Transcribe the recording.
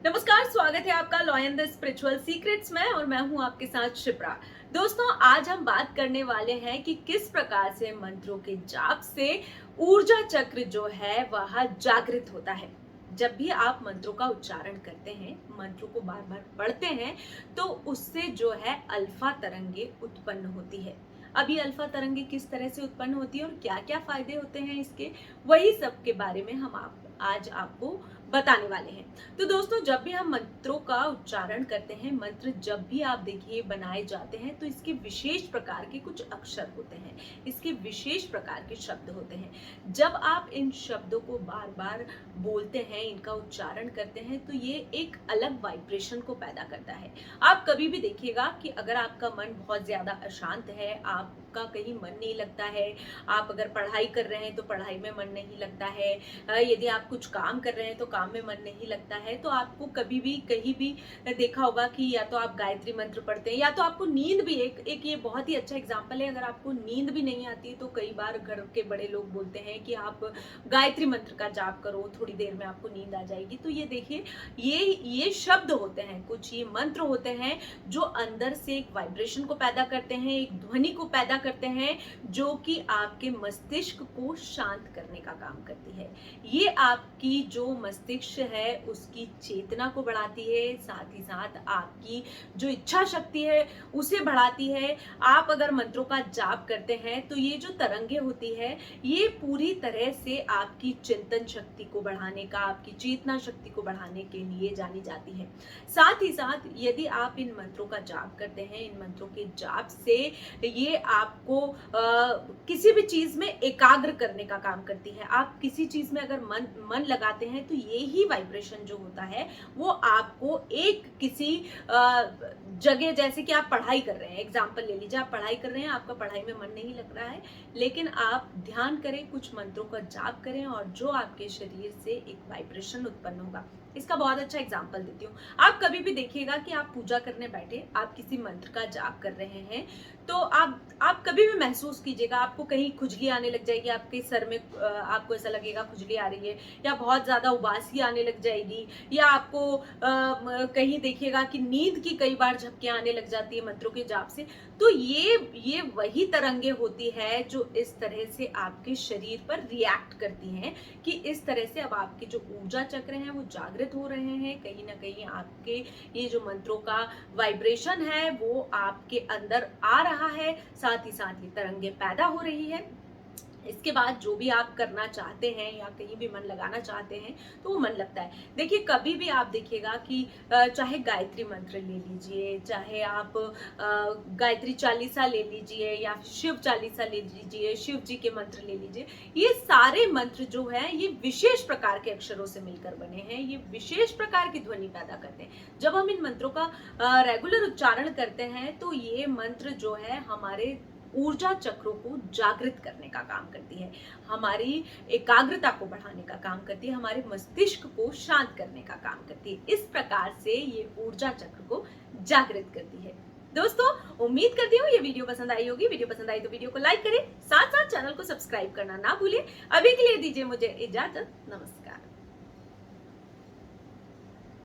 नमस्कार, स्वागत है आपका लॉयन द स्पिरिचुअल सीक्रेट्स में और मैं हूं आपके साथ शिप्रा। दोस्तों, आज हम बात करने वाले हैं कि किस प्रकार से मंत्रों के जाप से ऊर्जा चक्र जो है वह जागृत होता है। जब भी आप मंत्रों का उच्चारण करते हैं, मंत्रों को बार बार पढ़ते हैं, तो उससे जो है अल्फा तरंगे उत्पन्न होती है। अब ये अल्फा तरंगे किस तरह से उत्पन्न होती है और क्या क्या फायदे होते हैं इसके, वही सब के बारे में हम आज आपको बताने वाले हैं। तो दोस्तों, जब भी हम मंत्रों का उच्चारण करते हैं, मंत्र जब भी आप देखिए बनाए जाते हैं, तो इसके विशेष प्रकार के कुछ अक्षर होते हैं, इसके विशेष प्रकार के शब्द होते हैं। जब आप इन शब्दों को बार बार बोलते हैं, इनका उच्चारण करते हैं, तो ये एक अलग वाइब्रेशन को पैदा करता है। आप कभी भी देखिएगा कि अगर आपका मन बहुत ज्यादा अशांत है, आपका कहीं मन नहीं लगता है, आप अगर पढ़ाई कर रहे हैं तो पढ़ाई में मन नहीं लगता है, यदि आप कुछ काम कर रहे हैं तो काम में मन नहीं लगता है, तो आपको कभी भी कहीं भी देखा होगा कि या तो आप गायत्री मंत्र पढ़ते हैं या तो आपको नींद भी एक ये बहुत ही अच्छा एग्जांपल है। अगर आपको नींद भी नहीं आती तो कई बार घर के बड़े लोग बोलते हैं कि आप गायत्री मंत्र का जाप करो, थोड़ी देर में आपको नींद आ जाएगी। तो ये देखिए, ये शब्द होते हैं, कुछ ये मंत्र होते हैं जो अंदर से एक वाइब्रेशन को पैदा करते हैं, एक ध्वनि को पैदा करते हैं, जो कि आपके मस्तिष्क को शांत करने का काम करती है। ये आपकी जो मस्तिष्क है उसकी चेतना को बढ़ाती है, साथ ही साथ आपकी जो इच्छा शक्ति है उसे बढ़ाती है। आप अगर मंत्रों का जाप करते हैं तो ये जो तरंगे होती है, ये पूरी तरह से आपकी चिंतन शक्ति को बढ़ाने का, आपकी चेतना शक्ति को बढ़ाने के लिए जानी जाती है। साथ ही साथ यदि आप इन मंत्रों का जाप करते हैं, इन मंत्रों के जाप से ये आपको किसी भी चीज में एकाग्र करने का काम करती है। आप किसी चीज में अगर मन लगाते हैं तो ये ही वाइब्रेशन जो होता है वो आपको एक किसी जगह, जैसे कि आप पढ़ाई कर रहे हैं, एग्जाम्पल ले लीजिए, आप पढ़ाई कर रहे हैं, आपका पढ़ाई में मन नहीं लग रहा है, लेकिन आप ध्यान करें, कुछ मंत्रों का जाप करें और जो आपके शरीर से एक वाइब्रेशन उत्पन्न होगा। इसका बहुत अच्छा एग्जाम्पल देती हूँ। आप कभी भी देखिएगा कि आप पूजा करने बैठे, आप किसी मंत्र का जाप कर रहे हैं, तो आप कभी भी महसूस कीजिएगा, आपको कहीं खुजली आने लग जाएगी, आपके सर में आपको ऐसा लगेगा खुजली आ रही है, या बहुत ज्यादा उबासी आने लग जाएगी, या आपको कहीं देखिएगा कि नींद की कई बार झपकियां आने लग जाती है मंत्रों के जाप से। तो ये वही तरंगे होती है जो इस तरह से आपके शरीर पर रिएक्ट करती हैं, कि इस तरह से अब आपके जो ऊर्जा चक्र हैं वो जागृत हो रहे हैं। कहीं ना कहीं आपके ये जो मंत्रों का वाइब्रेशन है वो आपके अंदर आ रहा है, साथ ही साथ ये तरंगे पैदा हो रही है। इसके बाद जो भी आप करना चाहते हैं या कहीं भी मन लगाना चाहते हैं तो वो मन लगता है। देखिए, कभी भी आप देखिएगा कि चाहे गायत्री मंत्र ले लीजिए, चाहे आप गायत्री चालीसा ले लीजिए या शिव चालीसा ले लीजिए, शिव जी के मंत्र ले लीजिए, ये सारे मंत्र जो है ये विशेष प्रकार के अक्षरों से मिलकर बने हैं, ये विशेष प्रकार की ध्वनि पैदा करते हैं। जब हम इन मंत्रों का रेगुलर उच्चारण करते हैं तो ये मंत्र जो है हमारे ऊर्जा चक्रों को जागृत करने का काम करती है, हमारी एकाग्रता को बढ़ाने का काम करती है, हमारे मस्तिष्क को शांत करने का काम करती है। इस प्रकार से ये ऊर्जा चक्र को जागृत करती है। दोस्तों, उम्मीद करती हूँ ये वीडियो पसंद आई होगी। वीडियो पसंद आई तो वीडियो को लाइक करें, साथ साथ चैनल को सब्सक्राइब करना ना भूलें। अभी के लिए दीजिए मुझे इजाजत। नमस्कार।